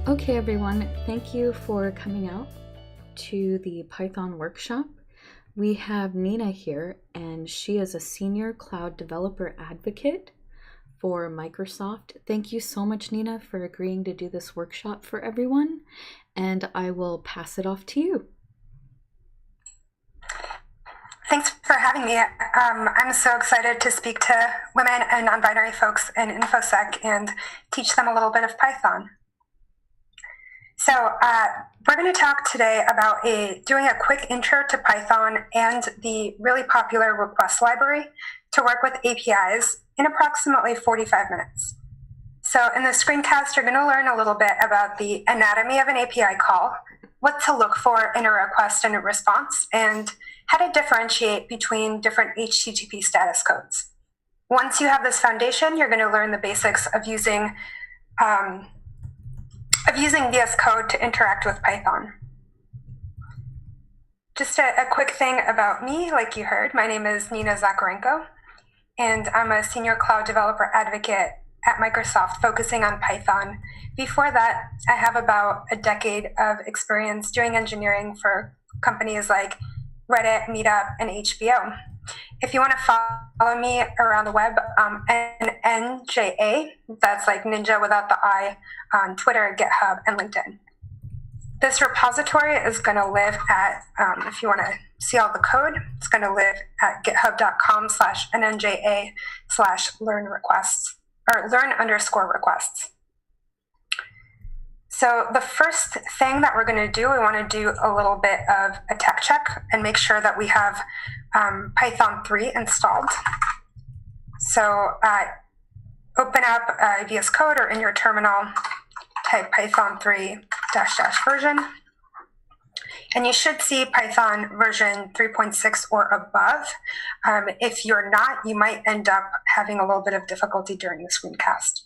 Okay, everyone, thank you for coming out to the Python workshop. We have Nina here, and she is a senior cloud developer advocate for Microsoft. Thank you so much, Nina, for agreeing to do this workshop for everyone, and I will pass it off to you. Thanks for having me. I'm so excited to speak to women and non-binary folks in InfoSec and teach them a little bit of Python. So we're going to talk today about doing a quick intro to Python and the really popular request library to work with APIs in approximately 45 minutes. So in this screencast, you're going to learn a little bit about the anatomy of an API call, what to look for in a request and a response, and how to differentiate between different HTTP status codes. Once you have this foundation, you're going to learn the basics of using VS Code to interact with Python. Just a quick thing about me, like you heard, my name is Nina Zakharenko, and I'm a senior cloud developer advocate at Microsoft focusing on Python. Before that, I have about a decade of experience doing engineering for companies like Reddit, Meetup, and HBO. If you want to follow me around the web, NNJA, that's like ninja without the I, on Twitter, GitHub, and LinkedIn. This repository is going to live at, if you want to see all the code, it's going to live at github.com/NNJA/learn_requests. So the first thing that we're going to do, we want to do a little bit of a tech check and make sure that we have Python 3 installed. So open up VS Code or in your terminal, type Python 3 -- version. And you should see Python version 3.6 or above. If you're not, you might end up having a little bit of difficulty during the screencast.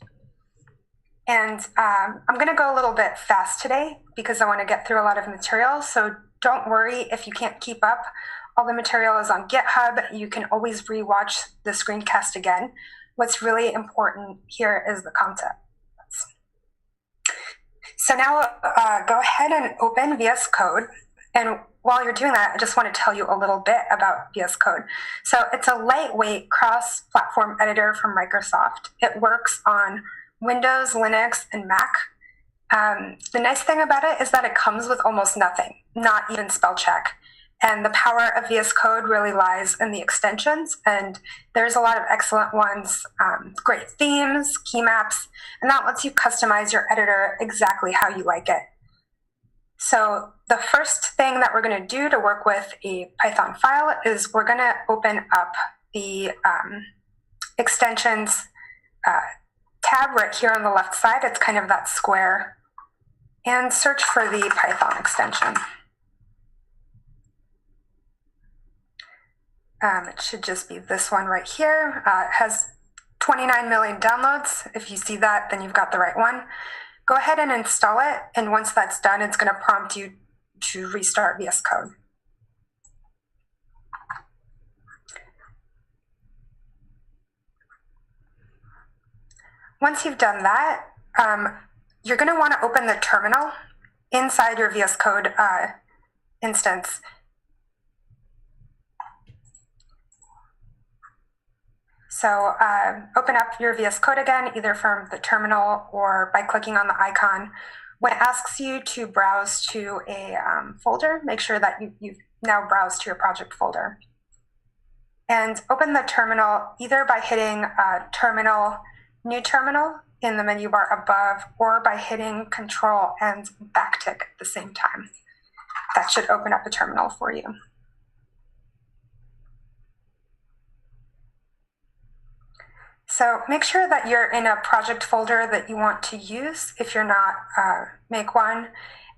And I'm going to go a little bit fast today because I want to get through a lot of material. So don't worry if you can't keep up. All the material is on GitHub. You can always rewatch the screencast again. What's really important here is the concept. So now go ahead and open VS Code. And while you're doing that, I just want to tell you a little bit about VS Code. So it's a lightweight cross-platform editor from Microsoft. It works on Windows, Linux, and Mac. The nice thing about it is that it comes with almost nothing, not even spell check. And the power of VS Code really lies in the extensions. And there's a lot of excellent ones, great themes, key maps, and that lets you customize your editor exactly how you like it. So the first thing that we're going to do to work with a Python file is we're going to open up the extensions tab right here on the left side. It's kind of that square, and search for the Python extension. It should just be this one right here. It has 29 million downloads. If you see that, then you've got the right one. Go ahead and install it, and once that's done, it's going to prompt you to restart VS Code. Once you've done that, you're going to want to open the terminal inside your VS Code instance. So open up your VS Code again, either from the terminal or by clicking on the icon. When it asks you to browse to a folder, make sure that you've now browsed to your project folder. And open the terminal either by hitting Terminal, New Terminal in the menu bar above, or by hitting Control and backtick at the same time. That should open up a terminal for you. So make sure that you're in a project folder that you want to use. If you're not, make one.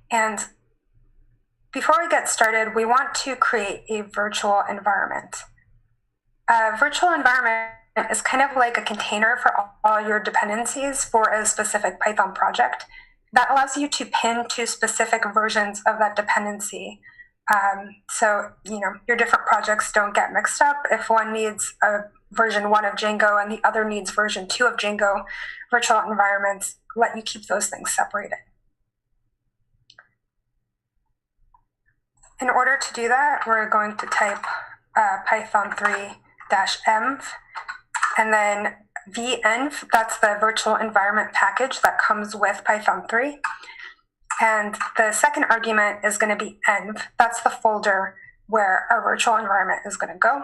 And before we get started, we want to create a virtual environment. A virtual environment is kind of like a container for all your dependencies for a specific Python project. That allows you to pin to specific versions of that dependency. So, your different projects don't get mixed up. If one needs a version 1 of Django and the other needs version 2 of Django, virtual environments let you keep those things separated. in order to do that, we're going to type Python 3-env, and then venv, that's the virtual environment package that comes with Python 3. And the second argument is going to be env. That's the folder where our virtual environment is going to go.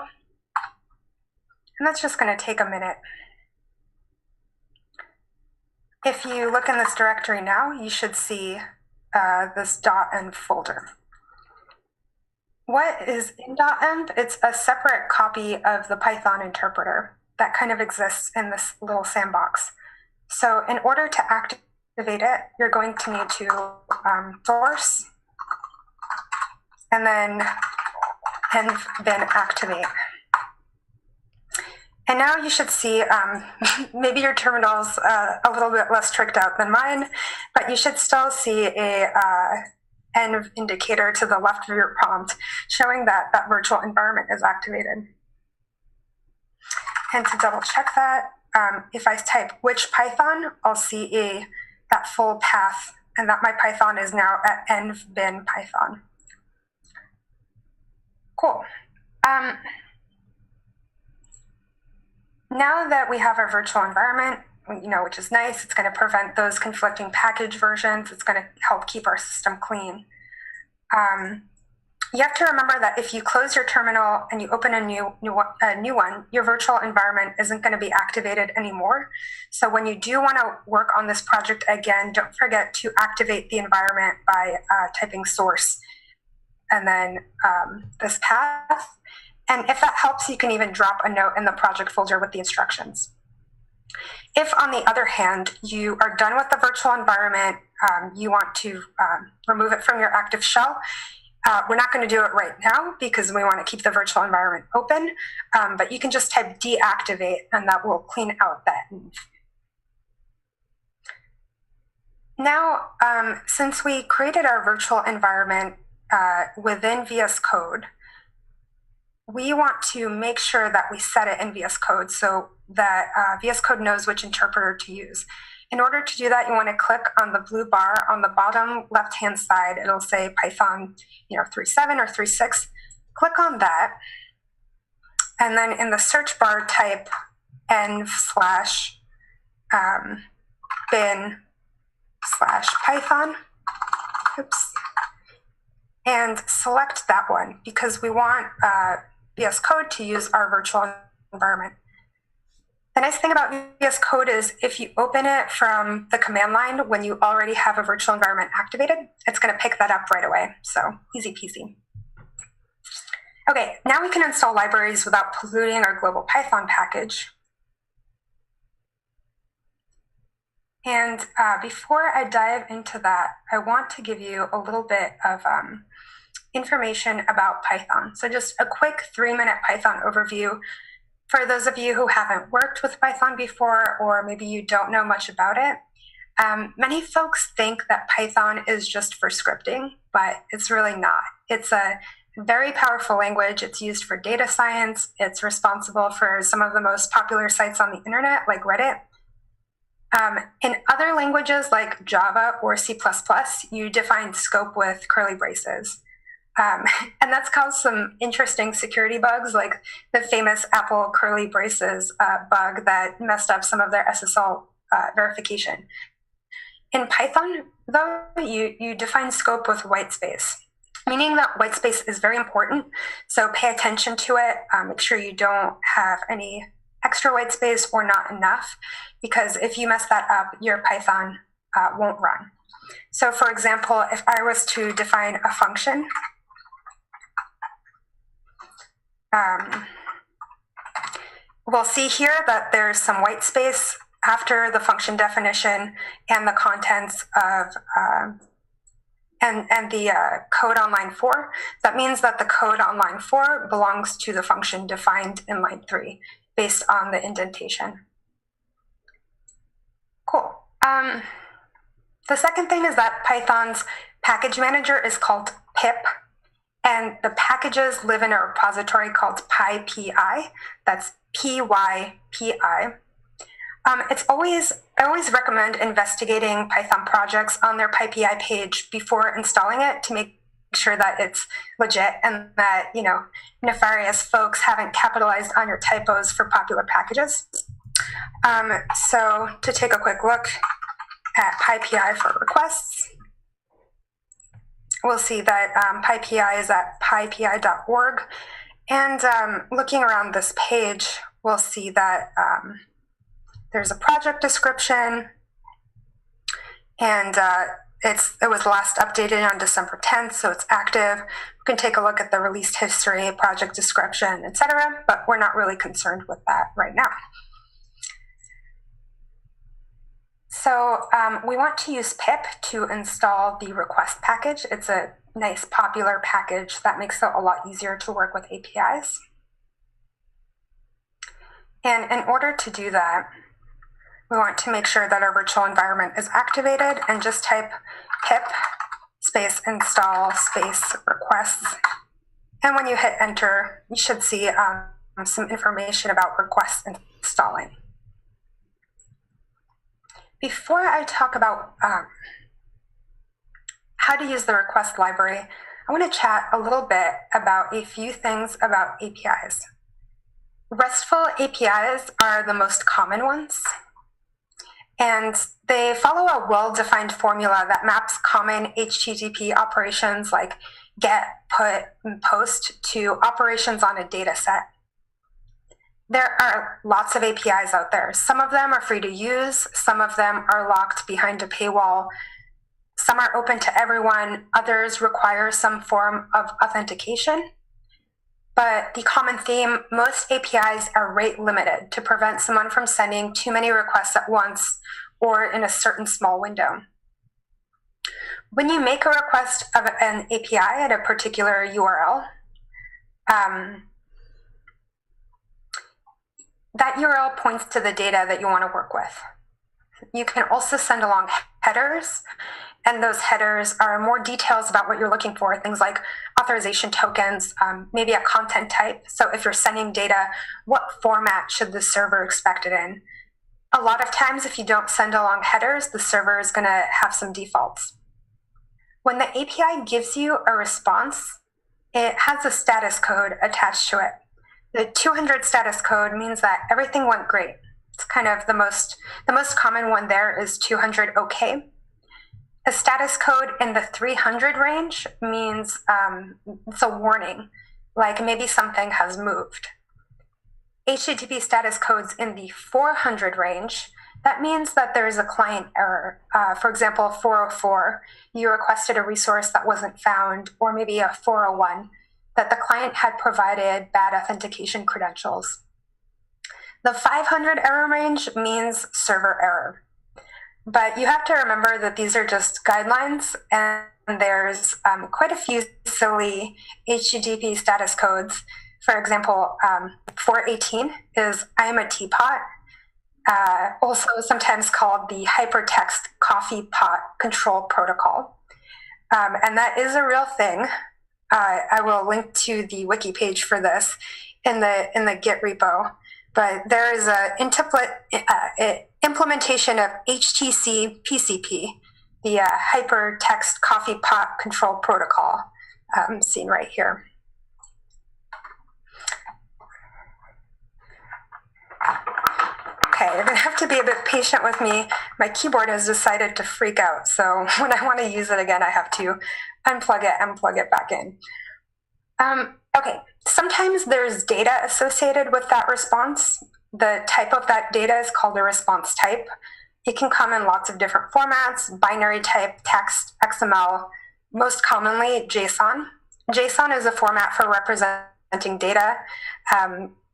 And that's just going to take a minute. If you look in this directory now, you should see this .env folder. What is in .env? It's a separate copy of the Python interpreter that kind of exists in this little sandbox. So in order to activate it, you're going to need to source and then env bin activate. And now you should see, maybe your terminal's a little bit less tricked out than mine, but you should still see a env indicator to the left of your prompt showing that that virtual environment is activated. And to double check that, if I type which Python, I'll see that full path, and that my Python is now at env bin Python. Cool. Now that we have our virtual environment, which is nice, it's going to prevent those conflicting package versions. It's going to help keep our system clean. You have to remember that if you close your terminal and you open a new one, your virtual environment isn't going to be activated anymore. So when you do want to work on this project again, don't forget to activate the environment by typing source and then this path. And if that helps, you can even drop a note in the project folder with the instructions. If, on the other hand, you are done with the virtual environment, you want to remove it from your active shell, we're not going to do it right now because we want to keep the virtual environment open, but you can just type deactivate and that will clean out that. Now, since we created our virtual environment within VS Code, we want to make sure that we set it in VS Code so that VS Code knows which interpreter to use. In order to do that, you want to click on the blue bar on the bottom left-hand side. It'll say Python 3.7 or 3.6. Click on that. And then in the search bar, type env/bin/Python. Oops. And select that one because we want VS Code to use our virtual environment. The nice thing about VS Code is if you open it from the command line when you already have a virtual environment activated, it's going to pick that up right away. So easy peasy. Okay, now we can install libraries without polluting our global Python package. And before I dive into that, I want to give you a little bit of information about Python. So just a quick 3-minute Python overview for those of you who haven't worked with Python before, or maybe you don't know much about it. Many folks think that Python is just for scripting, but it's really not. It's a very powerful language. It's used for data science. It's responsible for some of the most popular sites on the internet, like Reddit. In other languages like Java or C++, you define scope with curly braces. And that's caused some interesting security bugs, like the famous Apple curly braces bug that messed up some of their SSL verification. In Python, though, you define scope with white space, meaning that white space is very important. So pay attention to it. Make sure you don't have any extra white space or not enough, because if you mess that up, your Python won't run. So for example, if I was to define a function, we'll see here that there's some white space after the function definition and the contents of and the code on line 4. That means that the code on line 4 belongs to the function defined in line 3 based on the indentation. Cool. The second thing is that Python's package manager is called pip. And the packages live in a repository called PyPI. That's PYPI. I always recommend investigating Python projects on their PyPI page before installing it to make sure that it's legit and that, nefarious folks haven't capitalized on your typos for popular packages. So to take a quick look at PyPI for requests, we'll see that PyPI is at pypi.org. And looking around this page, we'll see that there's a project description, and it was last updated on December 10th, so it's active. You can take a look at the release history, project description, etc., but we're not really concerned with that right now. So we want to use pip to install the request package. It's a nice popular package that makes it a lot easier to work with APIs. And in order to do that, we want to make sure that our virtual environment is activated, and just type pip space install space requests. And when you hit enter, you should see some information about requests installing. Before I talk about how to use the request library, I want to chat a little bit about a few things about APIs. RESTful APIs are the most common ones, and they follow a well-defined formula that maps common HTTP operations like get, put, and post to operations on a data set. There are lots of APIs out there. Some of them are free to use, some of them are locked behind a paywall, some are open to everyone, others require some form of authentication. But the common theme, most APIs are rate limited to prevent someone from sending too many requests at once or in a certain small window. When you make a request of an API at a particular URL, that URL points to the data that you want to work with. You can also send along headers, and those headers are more details about what you're looking for, things like authorization tokens, maybe a content type. So if you're sending data, what format should the server expect it in? A lot of times, if you don't send along headers, the server is going to have some defaults. When the API gives you a response, it has a status code attached to it. The 200 status code means that everything went great. It's kind of the most common one there is 200 OK. A status code in the 300 range means it's a warning, like maybe something has moved. HTTP status codes in the 400 range, that means that there is a client error. For example, 404, you requested a resource that wasn't found, or maybe a 401, that the client had provided bad authentication credentials. The 500 error range means server error. But you have to remember that these are just guidelines, and there's quite a few silly HTTP status codes. For example, 418 is I'm a teapot, also sometimes called the hypertext coffee pot control protocol. And that is a real thing. I will link to the wiki page for this in the Git repo. But there is an implementation of HTC PCP, the hypertext coffee pot control protocol, seen right here. Okay, you're going to have to be a bit patient with me. My keyboard has decided to freak out, so when I want to use it again, I have to unplug it and plug it back in. Okay, sometimes there's data associated with that response. The type of that data is called a response type. It can come in lots of different formats: binary type, text, XML, most commonly JSON. JSON is a format for representing data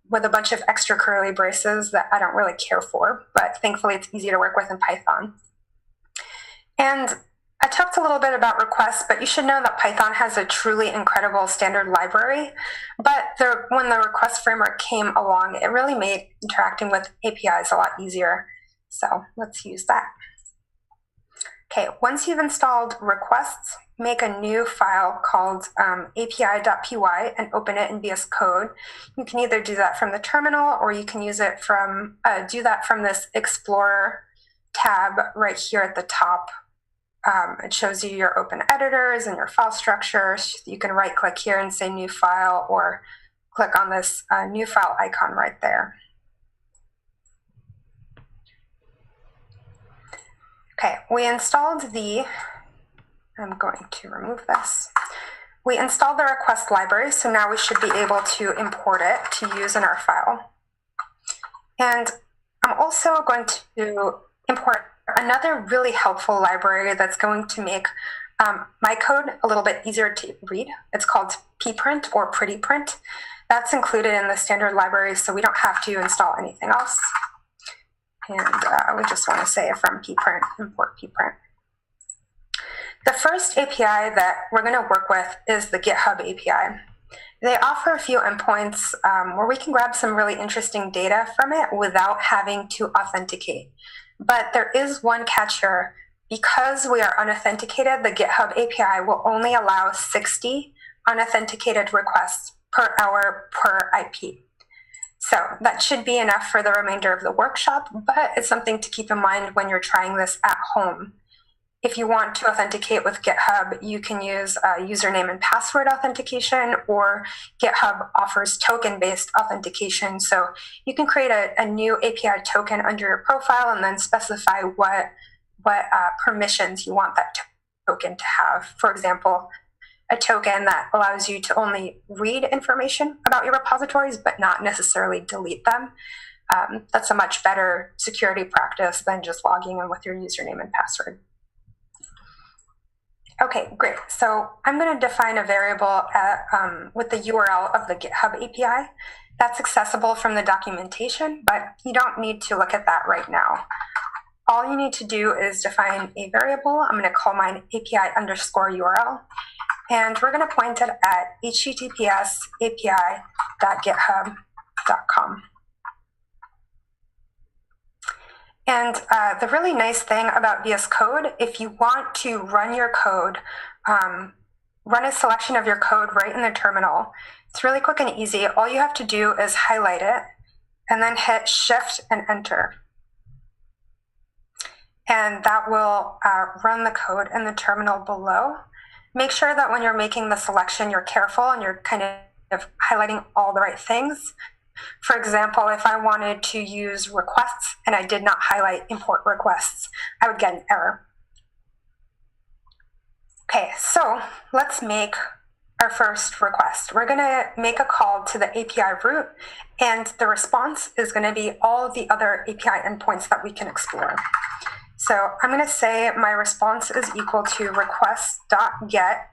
with a bunch of extra curly braces that I don't really care for, but thankfully it's easy to work with in Python. And I talked a little bit about requests, but you should know that Python has a truly incredible standard library. But when the request framework came along, it really made interacting with APIs a lot easier. So let's use that. Okay, once you've installed requests, make a new file called api.py and open it in VS Code. You can either do that from the terminal, or you can use it from do that from this Explorer tab right here at the top It shows you your open editors and your file structures. You can right click here and say new file, or click on this new file icon right there. Okay, we installed I'm going to remove this. We installed the request library, so now we should be able to import it to use in our file. And I'm also going to import another really helpful library that's going to make my code a little bit easier to read. It's called PPrint or PrettyPrint. That's included in the standard library, so we don't have to install anything else. And we just want to say from PPrint, import PPrint. The first API that we're going to work with is the GitHub API. They offer a few endpoints where we can grab some really interesting data from it without having to authenticate. But there is one catch here. Because we are unauthenticated, the GitHub API will only allow 60 unauthenticated requests per hour per IP. So that should be enough for the remainder of the workshop, but it's something to keep in mind when you're trying this at home. If you want to authenticate with GitHub, you can use username and password authentication, or GitHub offers token-based authentication. So you can create a new API token under your profile and then specify what permissions you want that token to have. For example, a token that allows you to only read information about your repositories, but not necessarily delete them. That's a much better security practice than just logging in with your username and password. Okay, great. So I'm going to define a variable with the URL of the GitHub API. That's accessible from the documentation, but you don't need to look at that right now. All you need to do is define a variable. I'm going to call mine API_URL, and we're going to point it at https://api.github.com. And the really nice thing about VS Code, if you want to run your code, run a selection of your code right in the terminal, it's really quick and easy. All you have to do is highlight it and then hit Shift and Enter. And that will run the code in the terminal below. Make sure that when you're making the selection, you're careful and you're kind of highlighting all the right things. For example, if I wanted to use requests and I did not highlight import requests, I would get an error. Okay, so let's make our first request. We're going to make a call to the API root, and the response is going to be all of the other API endpoints that we can explore. So I'm going to say my response is equal to request.get.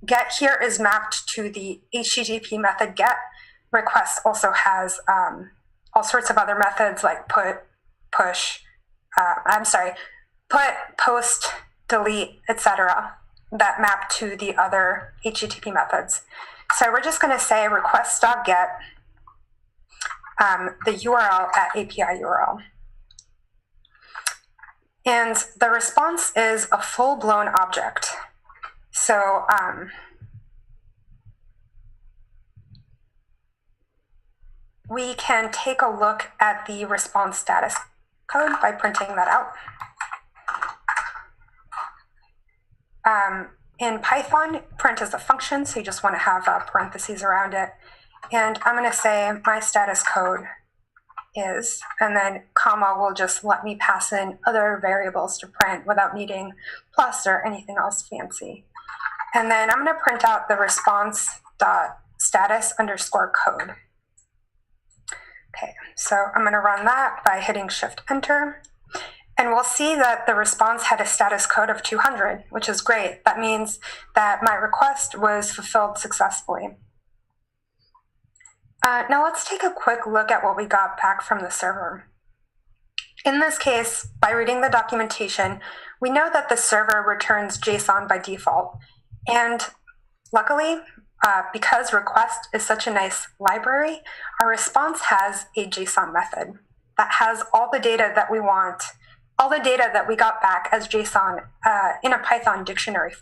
Get here is mapped to the HTTP method get. Request also has all sorts of other methods like put, push, put, post, delete, etc. that map to the other HTTP methods. So we're just going to say request.get the URL at API URL. And the response is a full-blown object. So we can take a look at the response status code by printing that out. In Python, print is a function, so you just want to have parentheses around it. And I'm going to say my status code is, and then comma will just let me pass in other variables to print without needing plus or anything else fancy. And then I'm going to print out the response.status_code. Okay, so I'm going to run that by hitting Shift Enter. And we'll see that the response had a status code of 200, which is great. That means that my request was fulfilled successfully. Now let's take a quick look at what we got back from the server. In this case, by reading the documentation, we know that the server returns JSON by default. And luckily, because request is such a nice library, our response has a JSON method that has all the data that we want, all the data that we got back as JSON in a Python dictionary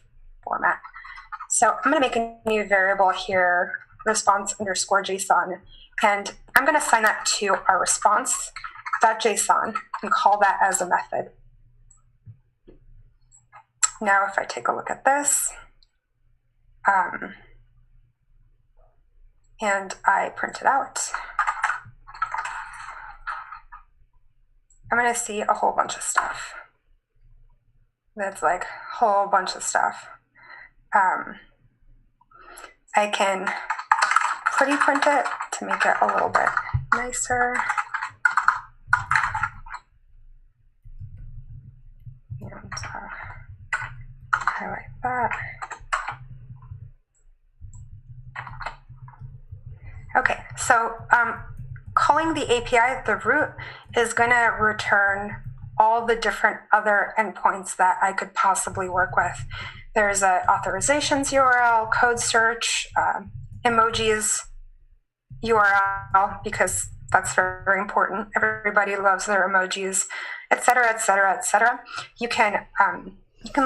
format. So I'm going to make a new variable here, response_JSON, and I'm going to assign that to our response.json and call that as a method. now if I take a look at this, and I print it out, I'm going to see a whole bunch of stuff. That's like a whole bunch of stuff. I can pretty print it to make it a little bit nicer. And highlight that. Okay, so calling the API, the root, is going to return all the different other endpoints that I could possibly work with. There's a authorizations URL, code search, emojis URL, because that's very important. Everybody loves their emojis, et cetera, et cetera, et cetera. You can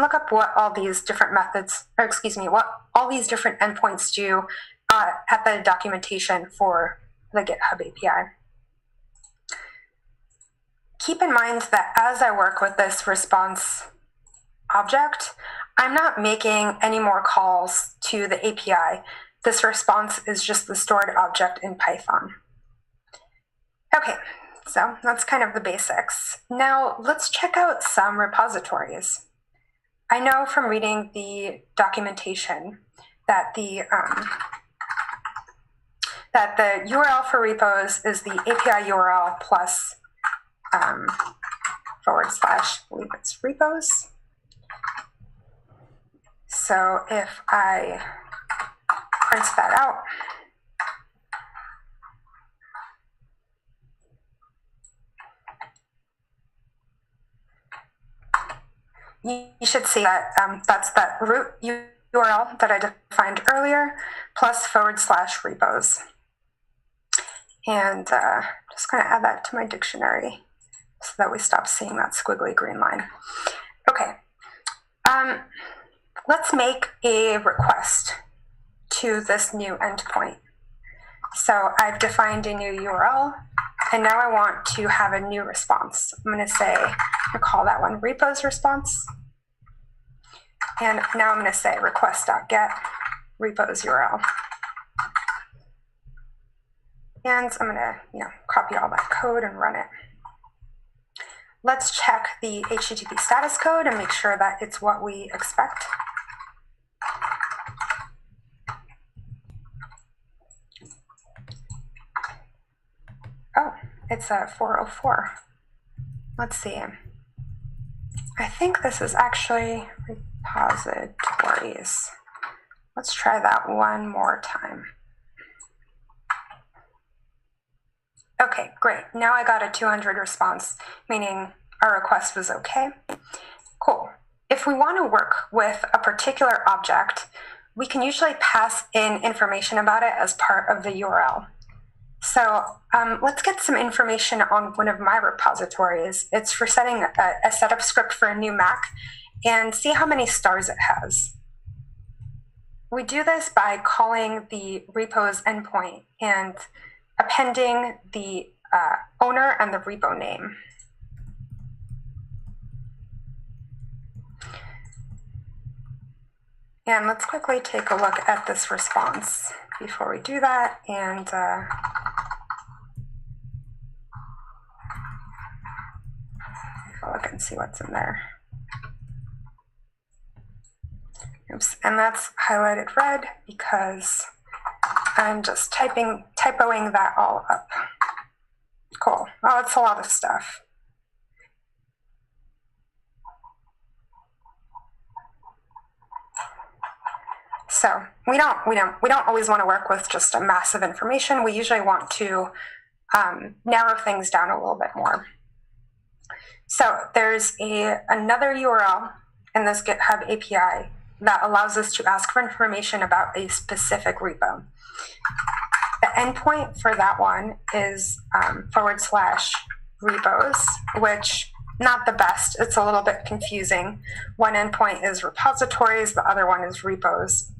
look up what all these different methods, or excuse me, what all these different endpoints do at the documentation for the GitHub API. Keep in mind that as I work with this response object, I'm not making any more calls to the API. This response is just the stored object in Python. Okay, so that's kind of the basics. Now let's check out some repositories. I know from reading the documentation that the URL for repos is the API URL plus / I believe it's repos. So if I print that out, you should see that that's that root URL that I defined earlier plus / repos. And just going to add that to my dictionary so that we stop seeing that squiggly green line. Okay, let's make a request to this new endpoint. So I've defined a new URL, and now I want to have a new response. I'm going to say, I call that one repos response. And now I'm going to say request.get repos URL. And I'm going to, copy all that code and run it. Let's check the HTTP status code and make sure that it's what we expect. Oh, it's a 404. Let's see. I think this is actually repositories. Let's try that one more time. Okay, great. Now I got a 200 response, meaning our request was okay. Cool. If we want to work with a particular object, we can usually pass in information about it as part of the URL. So let's get some information on one of my repositories. It's for setting a setup script for a new Mac and see how many stars it has. We do this by calling the repos endpoint and appending the owner and the repo name. And let's quickly take a look at this response before we do that, and look and see what's in there. Oops, and that's highlighted red because I'm just typoing that all up. Cool. Oh, it's a lot of stuff. So we don't always want to work with just a massive information. We usually want to narrow things down a little bit more. So there's another URL in this GitHub API that allows us to ask for information about a specific repo. The endpoint for that one is / repos, which not the best. It's a little bit confusing. One endpoint is repositories, the other one is repos.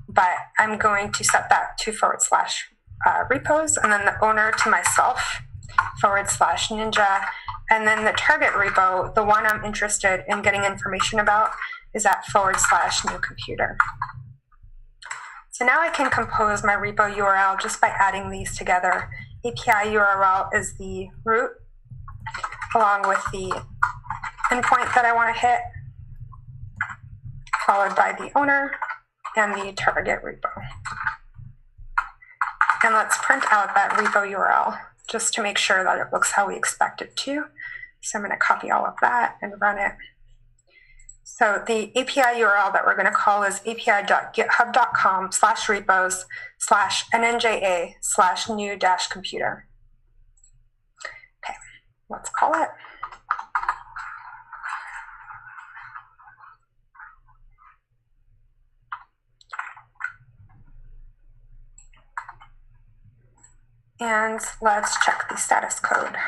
But I'm going to set that to / repos, and then the owner to myself / ninja, And then the target repo, the one I'm interested in getting information about, is at /new computer. So now I can compose my repo URL just by adding these together. API URL is the root, along with the endpoint that I want to hit, followed by the owner and the target repo. And let's print out that repo URL just to make sure that it looks how we expect it to. So I'm going to copy all of that and run it. So the API URL that we're going to call is api.github.com/repos/nnja/new-computer. Okay, let's call it. And let's check the status code.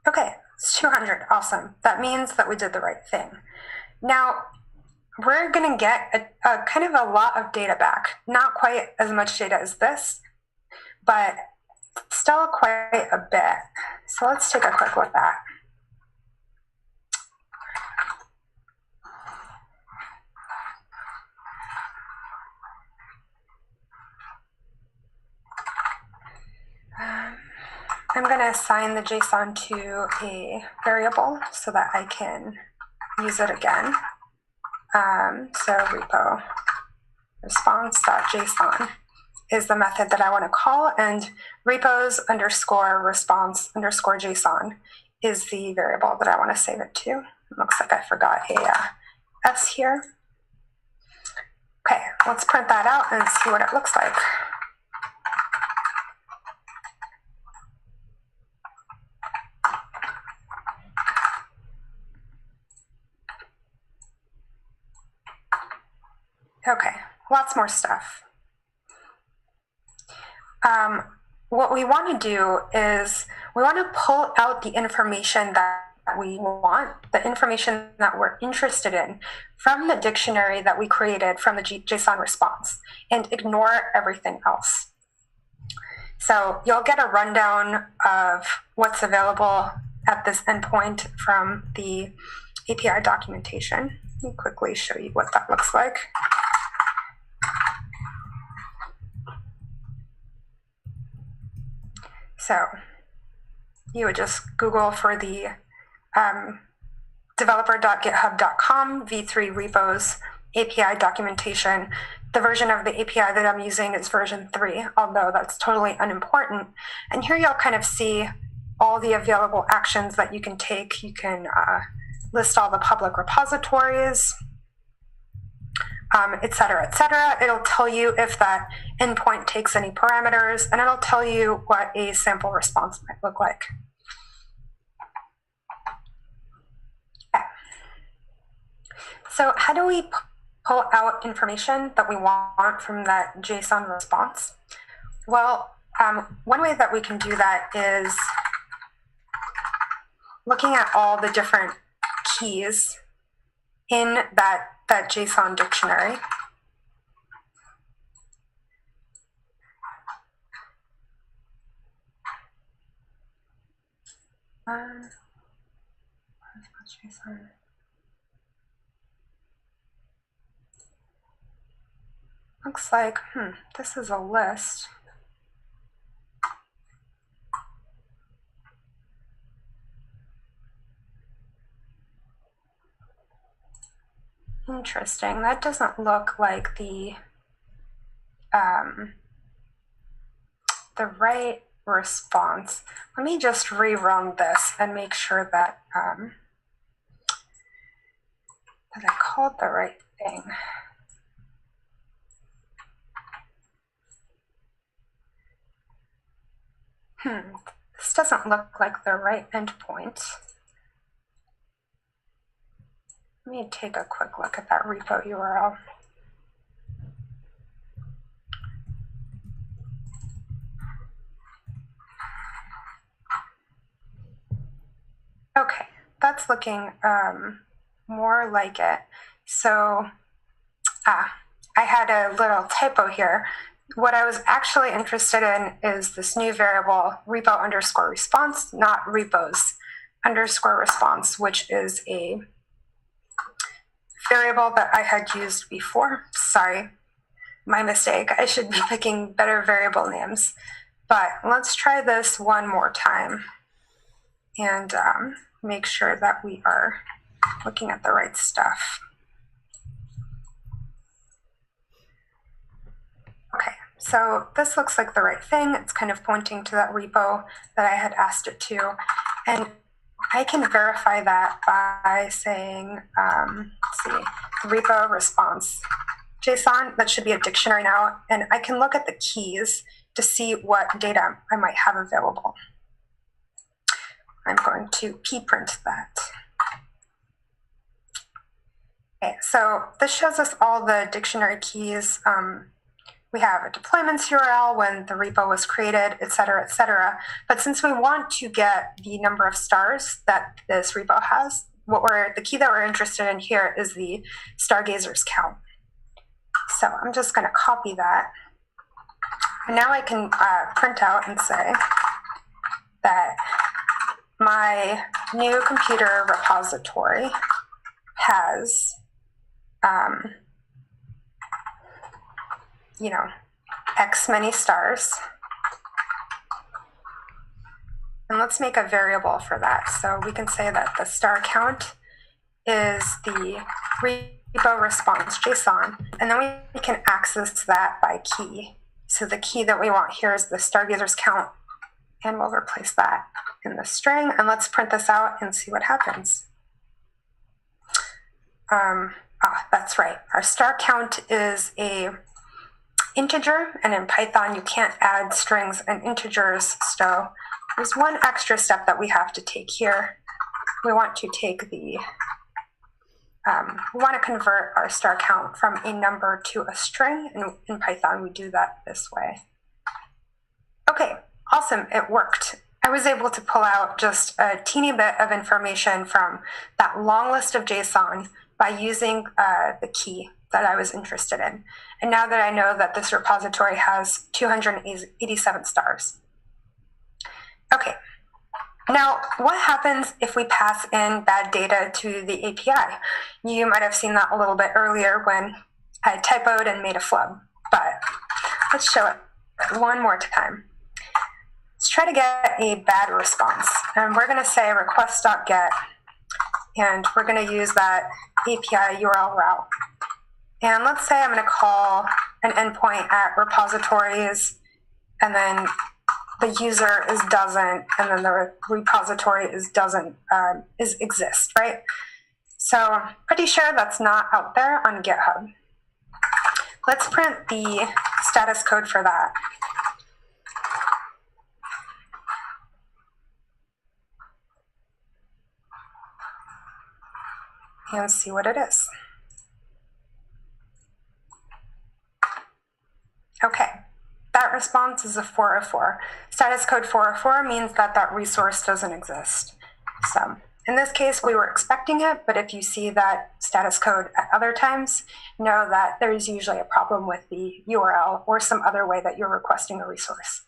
Okay, it's 200, awesome. That means that we did the right thing. Now, we're gonna get a kind of a lot of data back. Not quite as much data as this, but still quite a bit. So let's take a quick look at that. I'm going to assign the JSON to a variable so that I can use it again. So repo response.json is the method that I want to call, and repos_response_JSON is the variable that I want to save it to. It looks like I forgot a S here. Okay, let's print that out and see what it looks like. Okay, lots more stuff. What we want to do is we want to pull out the information that we want, the information that we're interested in from the dictionary that we created from the JSON response, and ignore everything else. So you'll get a rundown of what's available at this endpoint from the API documentation. Let me quickly show you what that looks like. So you would just Google for the developer.github.com v3 repos API documentation. The version of the API that I'm using is version 3, although that's totally unimportant. And here you'll kind of see all the available actions that you can take. You can list all the public repositories, et cetera, et cetera. It'll tell you if that endpoint takes any parameters, and it'll tell you what a sample response might look like. Okay. So how do we pull out information that we want from that JSON response? Well, one way that we can do that is looking at all the different keys in that JSON dictionary. JSON. Looks like, this is a list. Interesting. That doesn't look like the right response. Let me just rerun this and make sure that that I called the right thing. This doesn't look like the right endpoint. Let me take a quick look at that repo URL. Okay, that's that's looking more like it. So I had a little typo here. What I was actually interested in is this new variable repo underscore response, not repos underscore response, which is a variable that I had used before. Sorry, my mistake. I should be picking better variable names. But let's try this one more time and make sure that we are looking at the right stuff. Okay, so this looks like the right thing. It's kind of pointing to that repo that I had asked it to. And I can verify that by saying, let's see, repo response JSON. That should be a dictionary now. And I can look at the keys to see what data I might have available. I'm going to PyPrint that. Okay, so this shows us all the dictionary keys. We have a deployments URL when the repo was created, et cetera, et cetera. But since we want to get the number of stars that this repo has, the key that we're interested in here is the stargazers count. So I'm just going to copy that. And now I can print out and say that my new computer repository has X many stars. And let's make a variable for that. So we can say that the star count is the repo response JSON, and then we can access that by key. So the key that we want here is the stargazers count, and we'll replace that in the string. And let's print this out and see what happens. That's right. Our star count is a integer, and in Python you can't add strings and integers, so there's one extra step that we have to take here. We want to take the we want to convert our star count from a number to a string, and in Python we do that this way. Okay, awesome, it worked. I was able to pull out just a teeny bit of information from that long list of JSON by using the key that I was interested in. And now that I know that this repository has 287 stars. Okay, now what happens if we pass in bad data to the API? You might have seen that a little bit earlier when I typoed and made a flub, but let's show it one more time. Let's try to get a bad response. And we're gonna say request.get, and we're gonna use that API URL route. And let's say I'm going to call an endpoint at repositories, and then the user is doesn't, and then the repository is doesn't exist, right? So I'm pretty sure that's not out there on GitHub. Let's print the status code for that. And see what it is. Okay, that response is a 404. Status code 404 means that that resource doesn't exist. So in this case, we were expecting it, but if you see that status code at other times, know that there's usually a problem with the URL or some other way that you're requesting a resource.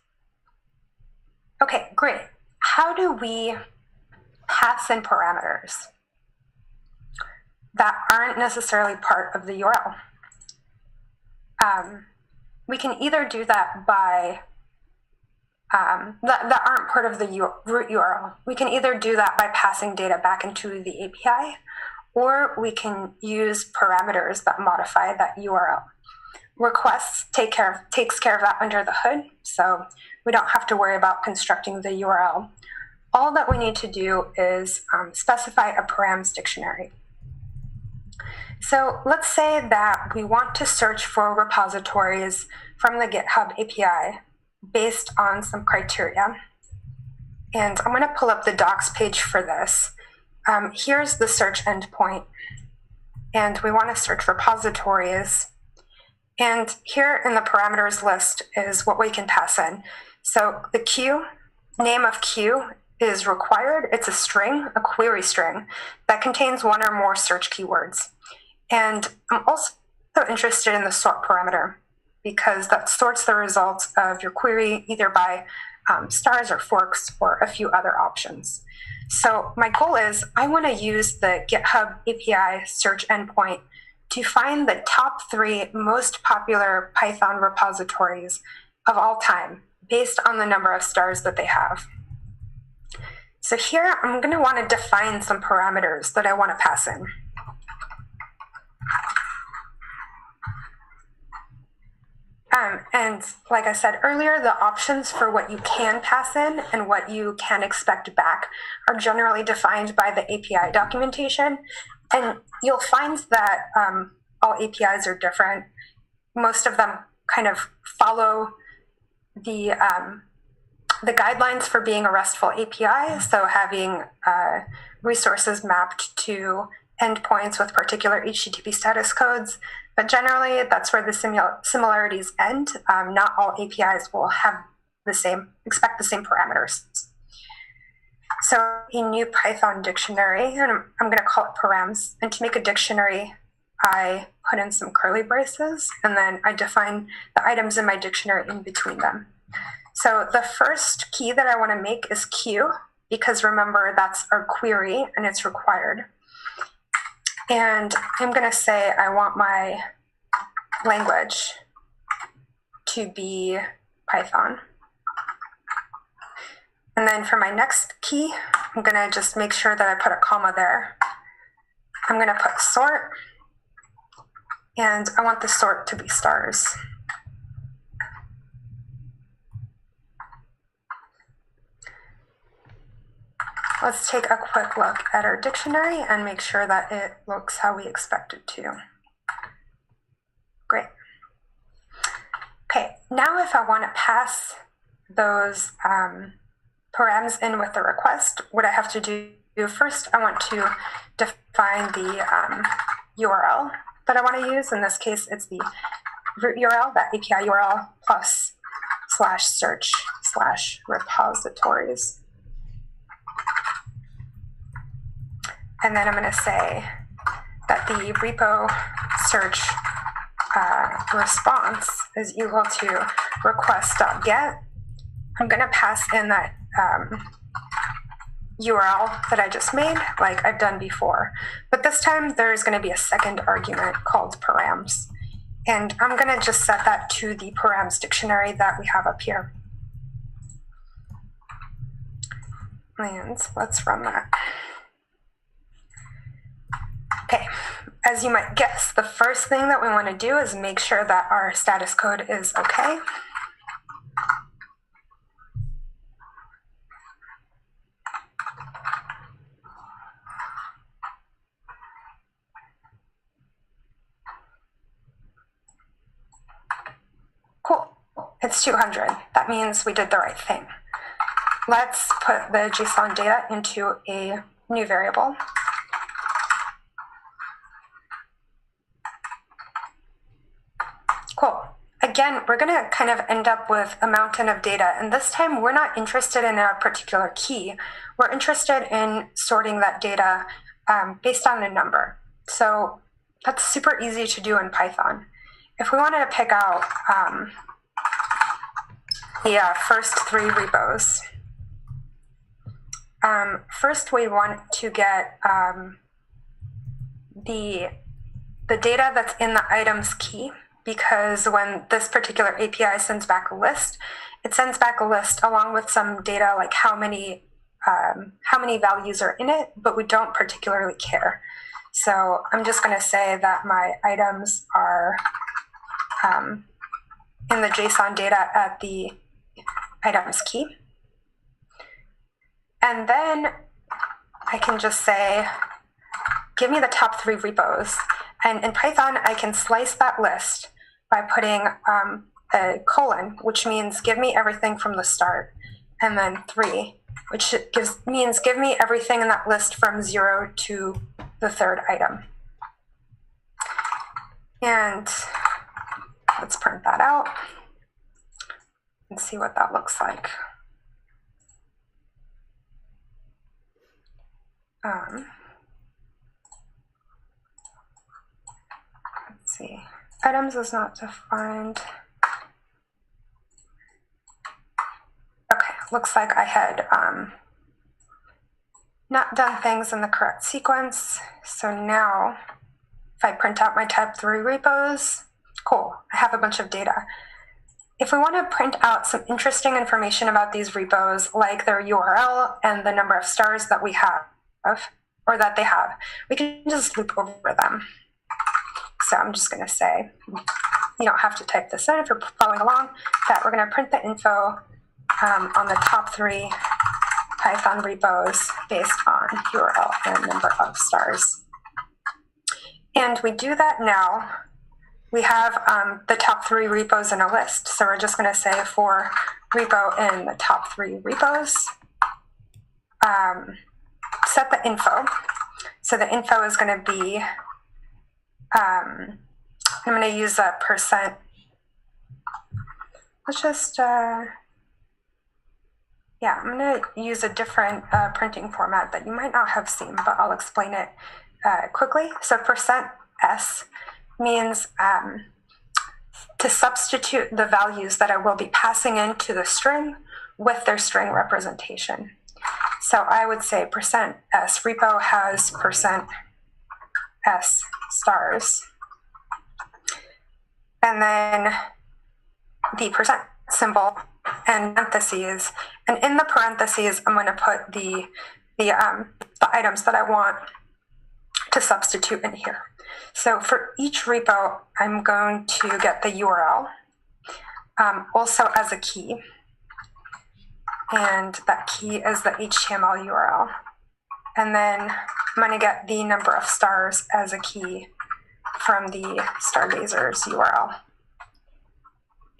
Okay, great. How do we pass in parameters that aren't necessarily part of the URL? We can either do that by, that aren't part of the root URL. We can either do that by passing data back into the API, or we can use parameters that modify that URL. Requests takes care of that under the hood, so we don't have to worry about constructing the URL. All that we need to do is specify a params dictionary. So let's say that we want to search for repositories from the GitHub API based on some criteria. And I'm going to pull up the docs page for this. Here's the search endpoint, and we want to search repositories. And here in the parameters list is what we can pass in. So the queue, name of queue is required. It's a string, a query string, that contains one or more search keywords. And I'm also interested in the sort parameter because that sorts the results of your query either by stars or forks or a few other options. So my goal is I want to use the GitHub API search endpoint to find the top 3 most popular Python repositories of all time based on the number of stars that they have. So here I'm going to want to define some parameters that I want to pass in. And like I said earlier, the options for what you can pass in and what you can expect back are generally defined by the API documentation. And you'll find that all APIs are different. Most of them kind of follow the guidelines for being a RESTful API, so having resources mapped to endpoints with particular HTTP status codes. But generally, that's where the similarities end. Not all APIs will have expect the same parameters. So a new Python dictionary, and I'm going to call it params. And to make a dictionary, I put in some curly braces, and then I define the items in my dictionary in between them. So the first key that I want to make is Q, because remember, that's our query, and it's required. And I'm going to say I want my language to be Python. And then for my next key, I'm going to just make sure that I put a comma there. I'm going to put sort, and I want the sort to be stars. Let's take a quick look at our dictionary and make sure that it looks how we expect it to. Great. Okay, now if I want to pass those params in with the request, what I have to do first, I want to define the URL that I want to use. In this case, it's the root URL, that API URL plus /search/repositories. And then I'm going to say that the repo search response is equal to request.get. I'm going to pass in that URL that I just made, like I've done before. But this time there's going to be a second argument called params. And I'm going to just set that to the params dictionary that we have up here. And let's run that. Okay, as you might guess, the first thing that we want to do is make sure that our status code is okay. Cool, it's 200. That means we did the right thing. Let's put the JSON data into a new variable. Cool. Again, we're going to kind of end up with a mountain of data, and this time we're not interested in a particular key. We're interested in sorting that data based on a number. So that's super easy to do in Python. If we wanted to pick out the first 3 repos, first we want to get the data that's in the items key, because when this particular API sends back a list, it sends back a list along with some data like how many values are in it, but we don't particularly care. So I'm just going to say that my items are in the JSON data at the items key. And then I can just say, give me the top 3 repos. And in Python, I can slice that list by putting a colon, which means give me everything from the start, and then 3, which means give me everything in that list from 0 to the 3rd item. And let's print that out and see what that looks like. Let's see, items is not defined. Okay, looks like I had not done things in the correct sequence. So now if I print out my type 3 repos, cool, I have a bunch of data. If we want to print out some interesting information about these repos, like their URL and the number of stars that we have, or that they have, we can just loop over them. So I'm just going to say, you don't have to type this in if you're following along, that we're going to print the info on the top 3 Python repos based on URL and number of stars. And we do that now. We have the top 3 repos in a list. So we're just going to say for repo in the top 3 repos, set the info. So the info is going to be, I'm going to use a %. Let's just, I'm going to use a different printing format that you might not have seen, but I'll explain it quickly. So %s means to substitute the values that I will be passing into the string with their string representation. So I would say %s repo has %s stars. And then the % symbol and parentheses. And in the parentheses, I'm going to put the items that I want to substitute in here. So for each repo, I'm going to get the URL also as a key. And that key is the HTML URL. And then I'm going to get the number of stars as a key from the Stargazer's URL.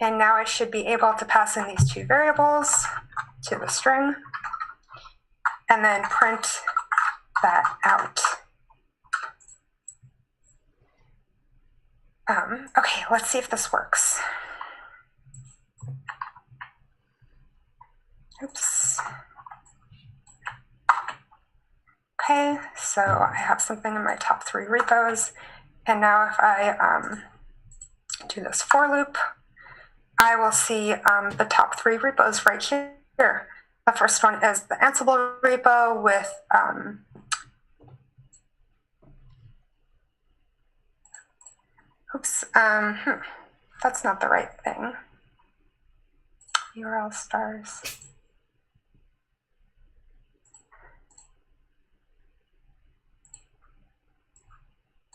And now I should be able to pass in these 2 variables to the string and then print that out. Okay, let's see if this works. Oops. Okay, so I have something in my top 3 repos. And now if I do this for loop, I will see the top 3 repos right here. The first one is the Ansible repo with that's not the right thing. URL stars.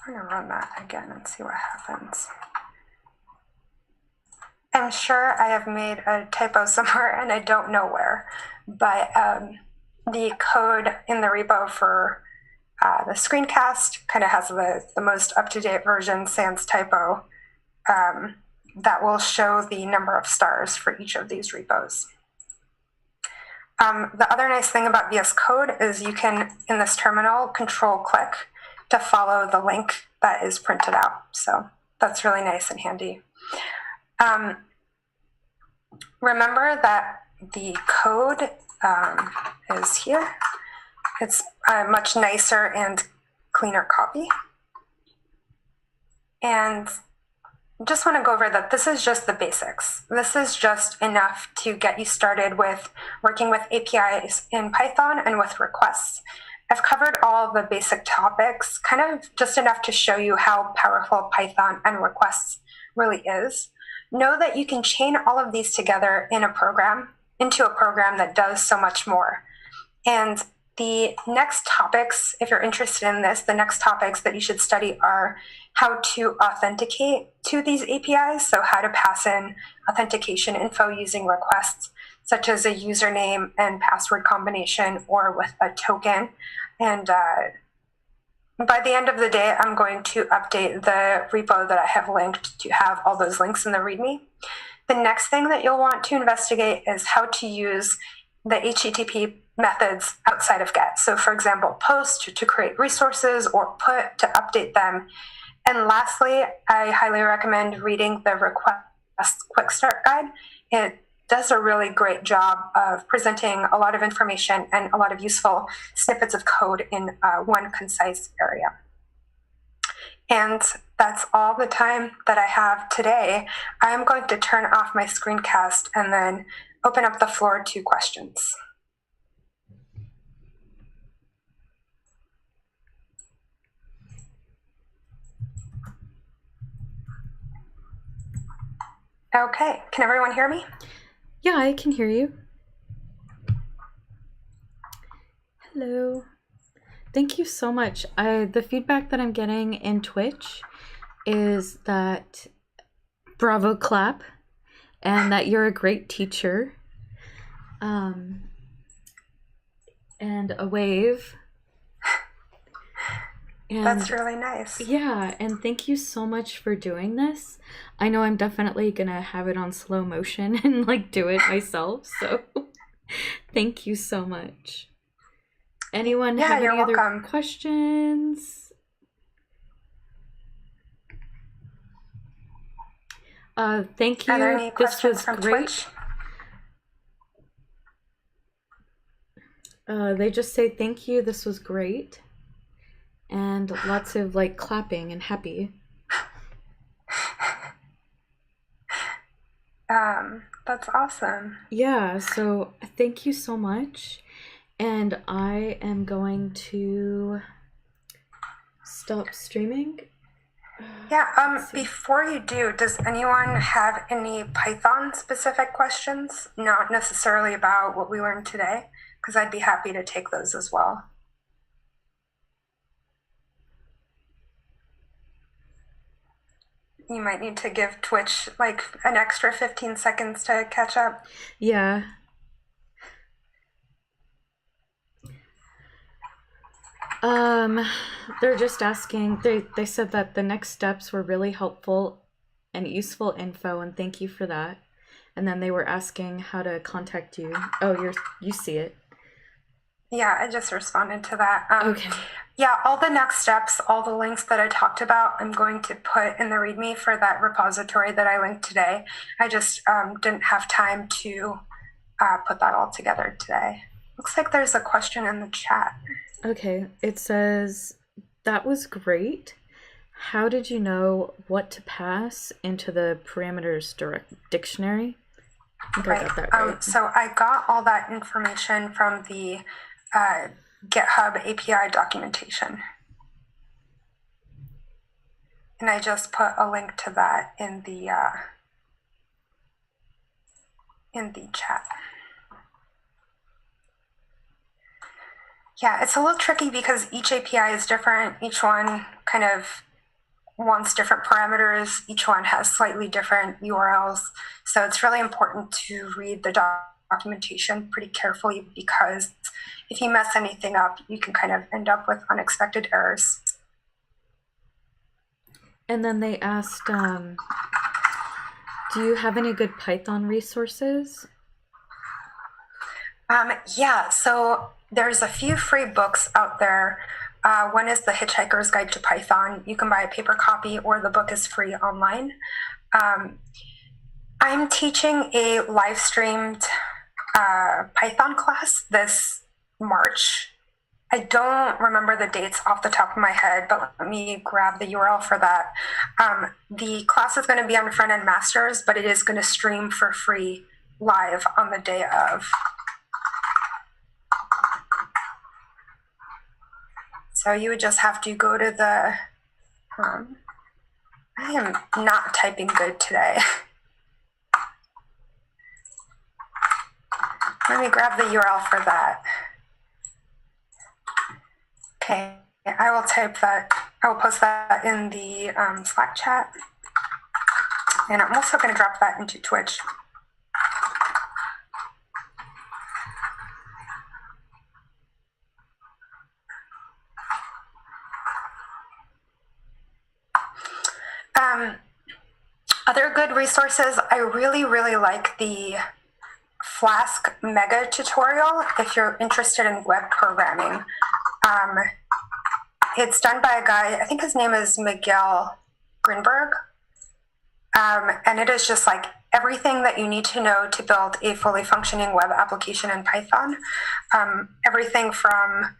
I'm going to run that again and see what happens. I'm sure I have made a typo somewhere and I don't know where, but the code in the repo for the screencast kind of has the most up-to-date version sans typo that will show the number of stars for each of these repos. The other nice thing about VS Code is you can, in this terminal, control-click to follow the link that is printed out. So that's really nice and handy. Remember that the code is here. It's a much nicer and cleaner copy. And just want to go over that this is just the basics. This is just enough to get you started with working with APIs in Python and with requests. I've covered all the basic topics, kind of just enough to show you how powerful Python and requests really is. Know that you can chain all of these together in a program, into a program that does so much more. And the next topics, if you're interested in this, the next topics that you should study are how to authenticate to these APIs, so how to pass in authentication info using requests, such as a username and password combination or with a token. And by the end of the day, I'm going to update the repo that I have linked to have all those links in the README. The next thing that you'll want to investigate is how to use the HTTP methods outside of GET. So for example, post to create resources or put to update them. And lastly, I highly recommend reading the request quick start guide. It does a really great job of presenting a lot of information and a lot of useful snippets of code in one concise area. And that's all the time that I have today. I am going to turn off my screencast and then open up the floor to questions. Okay, can everyone hear me? Yeah, I can hear you. Hello. Thank you so much. The feedback that I'm getting in Twitch is that bravo clap and that you're a great teacher. And a wave. And that's really nice. Yeah, and thank you so much for doing this. I know I'm definitely gonna have it on slow motion and like do it myself, so thank you so much. Anyone have any other questions? Thank you. Are there any questions from great. Twitch? They just say thank you, this was great. And lots of like clapping and happy. That's awesome. Yeah, so thank you so much. And I am going to stop streaming. Yeah, before you do, does anyone have any Python specific questions? Not necessarily about what we learned today, because I'd be happy to take those as well. You might need to give Twitch like an extra 15 seconds to catch up. Yeah. They're just asking, they said that the next steps were really helpful and useful info, and thank you for that. And then they were asking how to contact you. Oh, you see it. Yeah, I just responded to that. Okay. Yeah, all the next steps, all the links that I talked about, I'm going to put in the README for that repository that I linked today. I just didn't have time to put that all together today. Looks like there's a question in the chat. Okay, it says, that was great. How did you know what to pass into the parameters dictionary? I think I got that right. So I got all that information from the GitHub API documentation. And I just put a link to that in the chat. Yeah, it's a little tricky because each API is different. Each one kind of wants different parameters. Each one has slightly different URLs. So it's really important to read the documentation pretty carefully, because if you mess anything up, you can kind of end up with unexpected errors. And then they asked, do you have any good Python resources? Yeah, so there's a few free books out there. One is The Hitchhiker's Guide to Python. You can buy a paper copy, or the book is free online. I'm teaching a live streamed Python class this March. I don't remember the dates off the top of my head, but let me grab the URL for that. The class is going to be on Front-End Masters, but it is going to stream for free live on the day of. So you would just have to go to the, I am not typing good today. Let me grab the URL for that. Okay, I will type that. I will post that in the Slack chat. And I'm also going to drop that into Twitch. Other good resources, I really, really like the Flask Mega tutorial if you're interested in web programming. It's done by a guy, I think his name is Miguel Grinberg, and it is just like everything that you need to know to build a fully functioning web application in Python. Everything from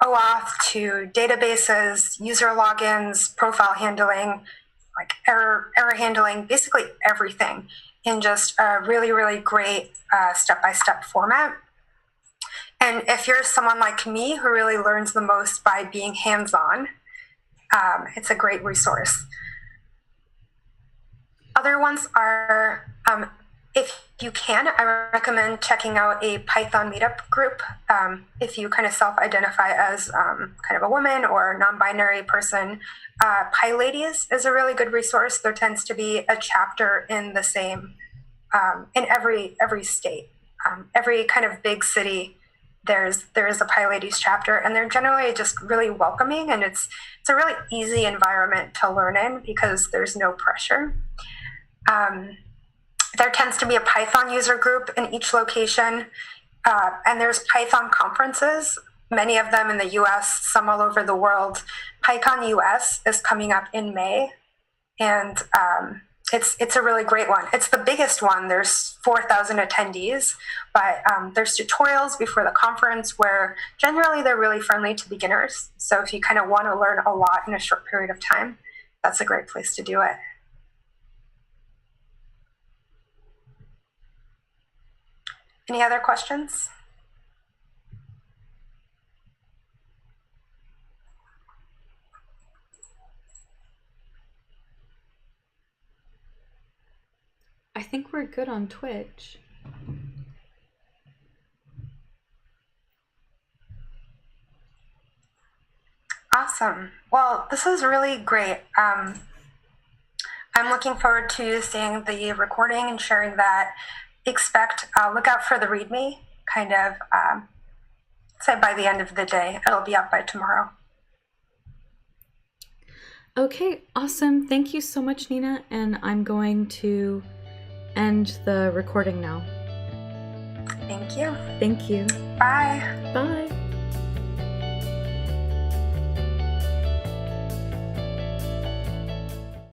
OAuth to databases, user logins, profile handling, like error handling, basically everything in just a really, really great step-by-step format. And if you're someone like me who really learns the most by being hands-on, it's a great resource. Other ones are, if you can, I recommend checking out a Python Meetup group. If you kind of self-identify as kind of a woman or non-binary person, PyLadies is a really good resource. There tends to be a chapter in the same, in every state. Every kind of big city, there is a PyLadies chapter, and they're generally just really welcoming, and it's a really easy environment to learn in because there's no pressure. There tends to be a Python user group in each location, and there's Python conferences, many of them in the US, some all over the world. PyCon US is coming up in May, and it's a really great one. It's the biggest one. There's 4,000 attendees, but there's tutorials before the conference where generally they're really friendly to beginners. So if you kind of want to learn a lot in a short period of time, that's a great place to do it. Any other questions? I think we're good on Twitch. Awesome. Well, this is really great. I'm looking forward to seeing the recording and sharing that. Look out for the README, kind of, say by the end of the day. It'll be up by tomorrow. Okay, awesome. Thank you so much, Nina. And I'm going to end the recording now. Thank you. Thank you. Bye. Bye.